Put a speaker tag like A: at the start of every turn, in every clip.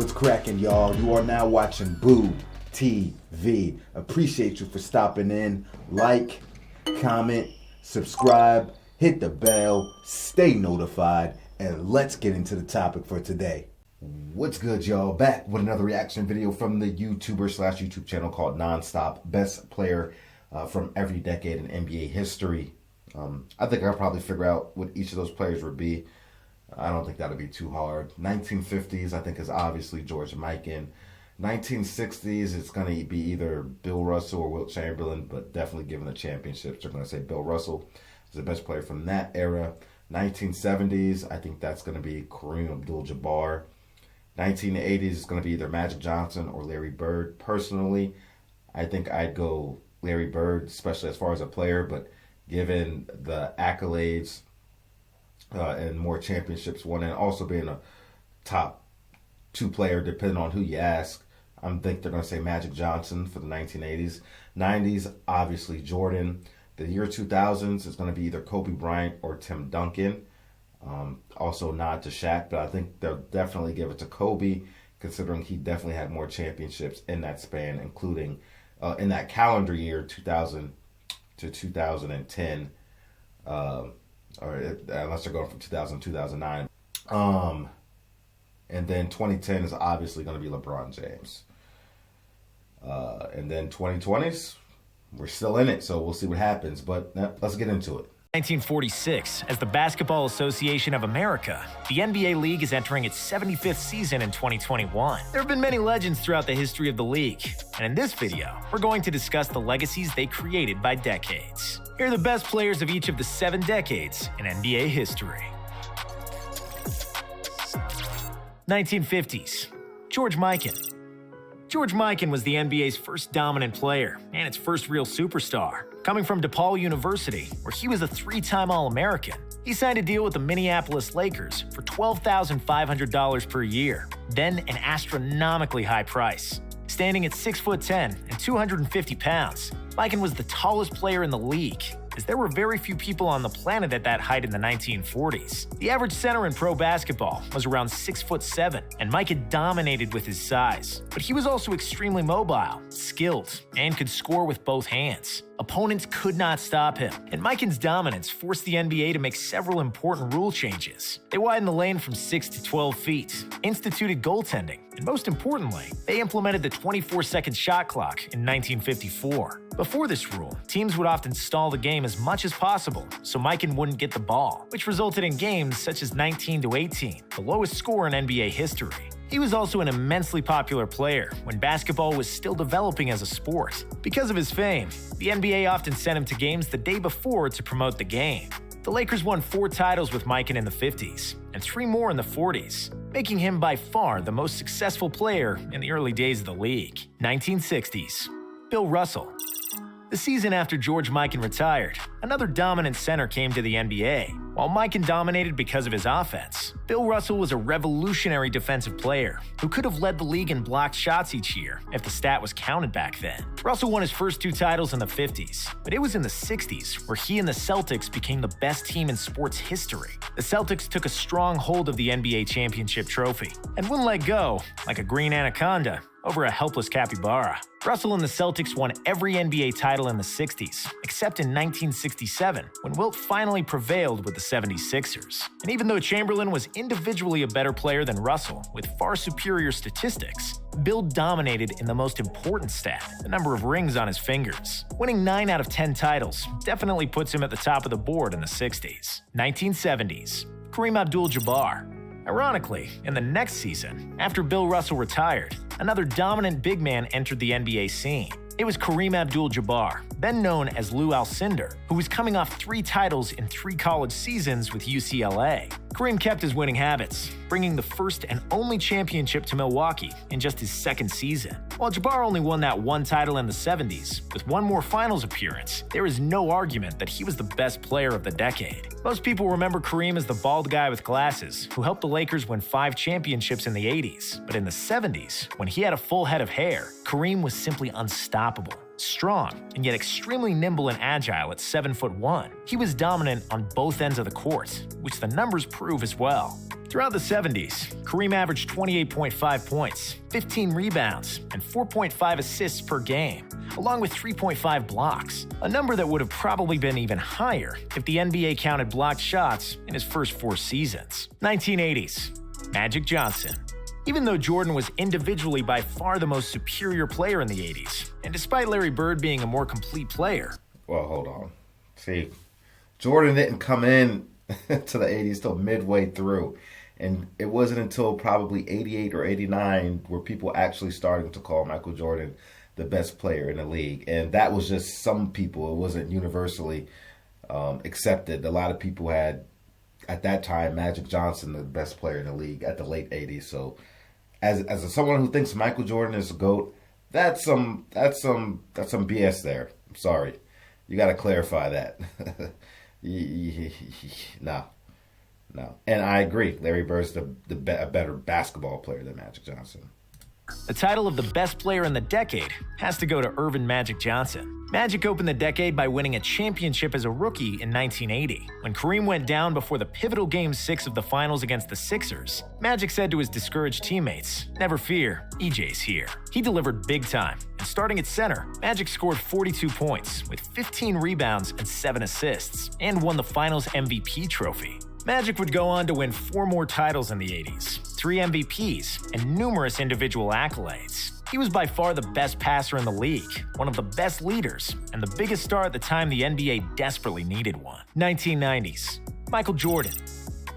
A: What's cracking, y'all? You are now watching Boo TV. Appreciate you for stopping in. Like, comment, subscribe, hit the bell, stay notified, and let's get into the topic for today. What's good, y'all? Back with another reaction video from the YouTube channel called Nonstop. Best player from every decade in NBA history. I think I'll probably figure out what each of those players would be. I don't think that'll be too hard. 1950s, I think, is obviously George Mikan. 1960s, it's going to be either Bill Russell or Wilt Chamberlain, but definitely given the championships, they're going to say Bill Russell is the best player from that era. 1970s, I think that's going to be Kareem Abdul-Jabbar. 1980s is going to be either Magic Johnson or Larry Bird. Personally, I think I'd go Larry Bird, especially as far as a player, but given the accolades and more championships won, and also being a top two player, depending on who you ask, I think they're going to say Magic Johnson for the 1980s. 90s, obviously Jordan. The year 2000s is going to be either Kobe Bryant or Tim Duncan. Also nod to Shaq, but I think they'll definitely give it to Kobe, considering he definitely had more championships in that span, including in that calendar year 2000 to 2010, or unless they're going from 2000 to 2009. And then 2010 is obviously going to be LeBron James. And then 2020s, we're still in it, so we'll see what happens. But let's get into it.
B: 1946, as the Basketball Association of America, the NBA League is entering its 75th season in 2021. There have been many legends throughout the history of the league, and in this video, we're going to discuss the legacies they created by decades. Here are the best players of each of the 7 decades in NBA history. 1950s, George Mikan. George Mikan was the NBA's first dominant player and its first real superstar. Coming from DePaul University, where he was a 3-time All-American, he signed a deal with the Minneapolis Lakers for $12,500 per year, then an astronomically high price. Standing at 6'10" and 250 pounds, Mikan was the tallest player in the league, as there were very few people on the planet at that height in the 1940s. The average center in pro basketball was around 6'7", and Mikan dominated with his size. But he was also extremely mobile, skilled, and could score with both hands. Opponents could not stop him, and Mikan's dominance forced the NBA to make several important rule changes. They widened the lane from 6 to 12 feet, instituted goaltending, and most importantly, they implemented the 24-second shot clock in 1954. Before this rule, teams would often stall the game as much as possible so Mikan wouldn't get the ball, which resulted in games such as 19-18, the lowest score in NBA history. He was also an immensely popular player when basketball was still developing as a sport. Because of his fame, the NBA often sent him to games the day before to promote the game. The Lakers won 4 titles with Mikan in the 50s and 3 more in the 40s, making him by far the most successful player in the early days of the league. 1960s, Bill Russell. The season after George Mikan retired, another dominant center came to the NBA. While Mikan dominated because of his offense, Bill Russell was a revolutionary defensive player who could have led the league in blocked shots each year if the stat was counted back then. Russell won his first 2 titles in the 50s, but it was in the 60s where he and the Celtics became the best team in sports history. The Celtics took a strong hold of the NBA championship trophy and wouldn't let go, like a green anaconda, over a helpless capybara. Russell and the Celtics won every NBA title in the 60s, except in 1967, when Wilt finally prevailed with the 76ers. And even though Chamberlain was individually a better player than Russell, with far superior statistics, Bill dominated in the most important stat, the number of rings on his fingers. Winning 9 out of 10 titles definitely puts him at the top of the board in the 60s. 1970s, Kareem Abdul-Jabbar. Ironically, in the next season, after Bill Russell retired, another dominant big man entered the NBA scene. It was Kareem Abdul-Jabbar, then known as Lou Alcindor, who was coming off 3 titles in 3 college seasons with UCLA. Kareem kept his winning habits, bringing the first and only championship to Milwaukee in just his 2nd season. While Jabbar only won that 1 title in the 70s, with 1 more finals appearance, there is no argument that he was the best player of the decade. Most people remember Kareem as the bald guy with glasses who helped the Lakers win 5 championships in the 80s. But in the 70s, when he had a full head of hair, Kareem was simply unstoppable. Strong, and yet extremely nimble and agile at 7'1", he was dominant on both ends of the court, which the numbers prove as well. Throughout the 70s, Kareem averaged 28.5 points, 15 rebounds, and 4.5 assists per game, along with 3.5 blocks, a number that would have probably been even higher if the NBA counted blocked shots in his first 4 seasons. 1980s, Magic Johnson. Even though Jordan was individually by far the most superior player in the 80s, and despite Larry Bird being a more complete player...
A: Well, hold on. See, Jordan didn't come in to the 80s till midway through. And it wasn't until probably 88 or 89 where people actually started to call Michael Jordan the best player in the league. And that was just some people. It wasn't universally accepted. A lot of people had, at that time, Magic Johnson the best player in the league at the late 80s. So as someone who thinks Michael Jordan is a GOAT, that's some BS there. I'm sorry. You got to clarify that. No. And I agree. Larry Bird's a better basketball player than Magic Johnson.
B: The title of the best player in the decade has to go to Earvin Magic Johnson. Magic opened the decade by winning a championship as a rookie in 1980. When Kareem went down before the pivotal Game 6 of the finals against the Sixers, Magic said to his discouraged teammates, "Never fear, EJ's here." He delivered big time, and starting at center, Magic scored 42 points with 15 rebounds and 7 assists, and won the finals MVP trophy. Magic would go on to win 4 more titles in the 80s, 3 MVPs, and numerous individual accolades. He was by far the best passer in the league, one of the best leaders, and the biggest star at the time the NBA desperately needed one. 1990s, Michael Jordan.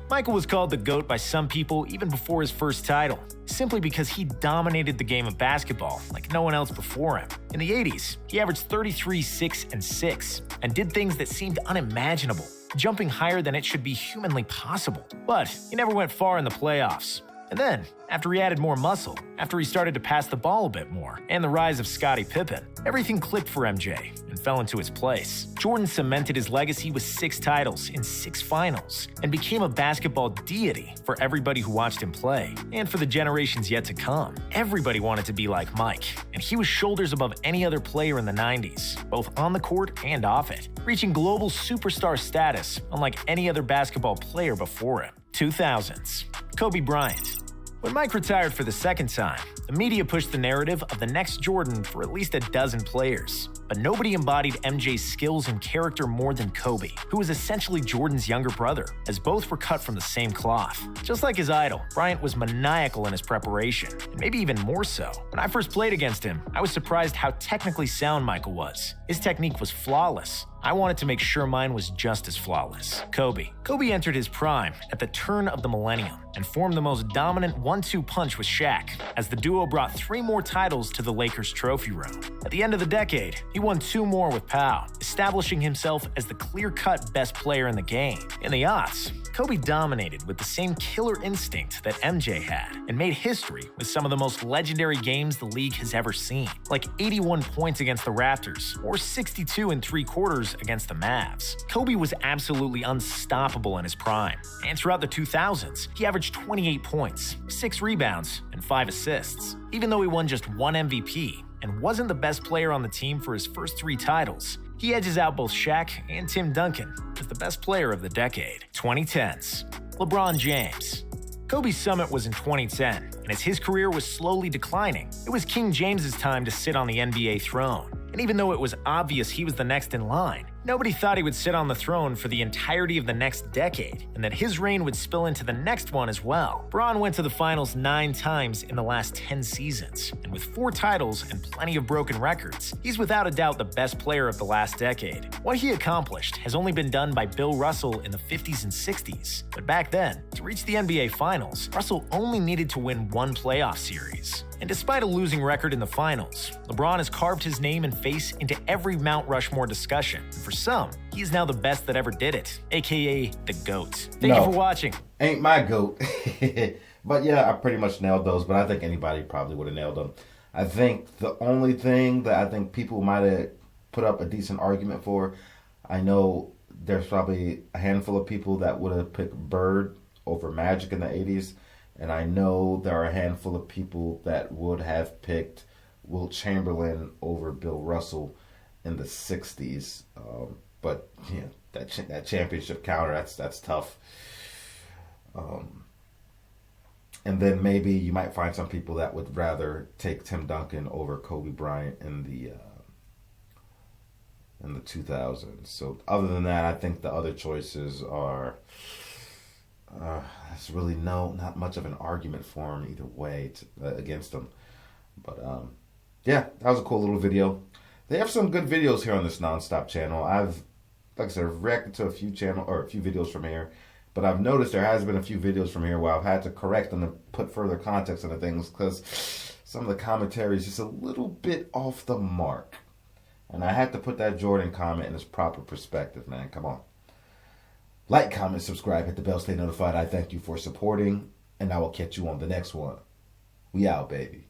B: Michael was called the GOAT by some people even before his first title, simply because he dominated the game of basketball like no one else before him. In the 80s, he averaged 33, 6, and 6, and did things that seemed unimaginable, jumping higher than it should be humanly possible. But he never went far in the playoffs. And then, after he added more muscle, after he started to pass the ball a bit more, and the rise of Scottie Pippen, everything clicked for MJ and fell into its place. Jordan cemented his legacy with 6 titles in 6 finals, and became a basketball deity for everybody who watched him play, and for the generations yet to come. Everybody wanted to be like Mike, and he was shoulders above any other player in the 90s, both on the court and off it, reaching global superstar status unlike any other basketball player before him. 2000s, Kobe Bryant. When Mike retired for the second time, the media pushed the narrative of the next Jordan for at least a dozen players. But nobody embodied MJ's skills and character more than Kobe, who was essentially Jordan's younger brother, as both were cut from the same cloth. Just like his idol, Bryant was maniacal in his preparation, and maybe even more so. When I first played against him, I was surprised how technically sound Michael was. His technique was flawless. I wanted to make sure mine was just as flawless. Kobe entered his prime at the turn of the millennium and formed the most dominant 1-2 punch with Shaq, as the duo brought 3 more titles to the Lakers trophy room. At the end of the decade, he won 2 more with Pau, establishing himself as the clear-cut best player in the game. In the aughts, Kobe dominated with the same killer instinct that MJ had, and made history with some of the most legendary games the league has ever seen, like 81 points against the Raptors, or 62 3/4 against the Mavs. Kobe was absolutely unstoppable in his prime, and throughout the 2000s, he averaged 28 points, 6 rebounds, and 5 assists. Even though he won just 1 MVP, and wasn't the best player on the team for his first 3 titles, he edges out both Shaq and Tim Duncan as the best player of the decade. 2010s, LeBron James. Kobe's summit was in 2010, and as his career was slowly declining, it was King James's time to sit on the NBA throne. And even though it was obvious he was the next in line, nobody thought he would sit on the throne for the entirety of the next decade, and that his reign would spill into the next one as well. Bron went to the finals 9 times in the last 10 seasons, and with 4 titles and plenty of broken records, he's without a doubt the best player of the last decade. What he accomplished has only been done by Bill Russell in the 50s and 60s, but back then, to reach the NBA Finals, Russell only needed to win 1 playoff series. And despite a losing record in the finals, LeBron has carved his name and face into every Mount Rushmore discussion. And for some, he is now the best that ever did it, aka the GOAT. Thank you for watching.
A: Ain't my GOAT. But yeah, I pretty much nailed those, but I think anybody probably would have nailed them. I think the only thing that I think people might have put up a decent argument for, I know there's probably a handful of people that would have picked Bird over Magic in the 80s. And I know there are a handful of people that would have picked Wilt Chamberlain over Bill Russell in the 60s. But yeah, that championship counter, that's tough. And then maybe you might find some people that would rather take Tim Duncan over Kobe Bryant in the 2000s. So other than that, I think the other choices are there's really not much of an argument for them either way against them. But yeah, that was a cool little video. They have some good videos here on this Nonstop channel. Like I said, reacted to a few videos from here. But I've noticed there has been a few videos from here where I've had to correct them and put further context into things because some of the commentary is just a little bit off the mark. And I had to put that Jordan comment in its proper perspective, man. Come on. Like, comment, subscribe, hit the bell, stay notified. I thank you for supporting, and I will catch you on the next one. We out, baby.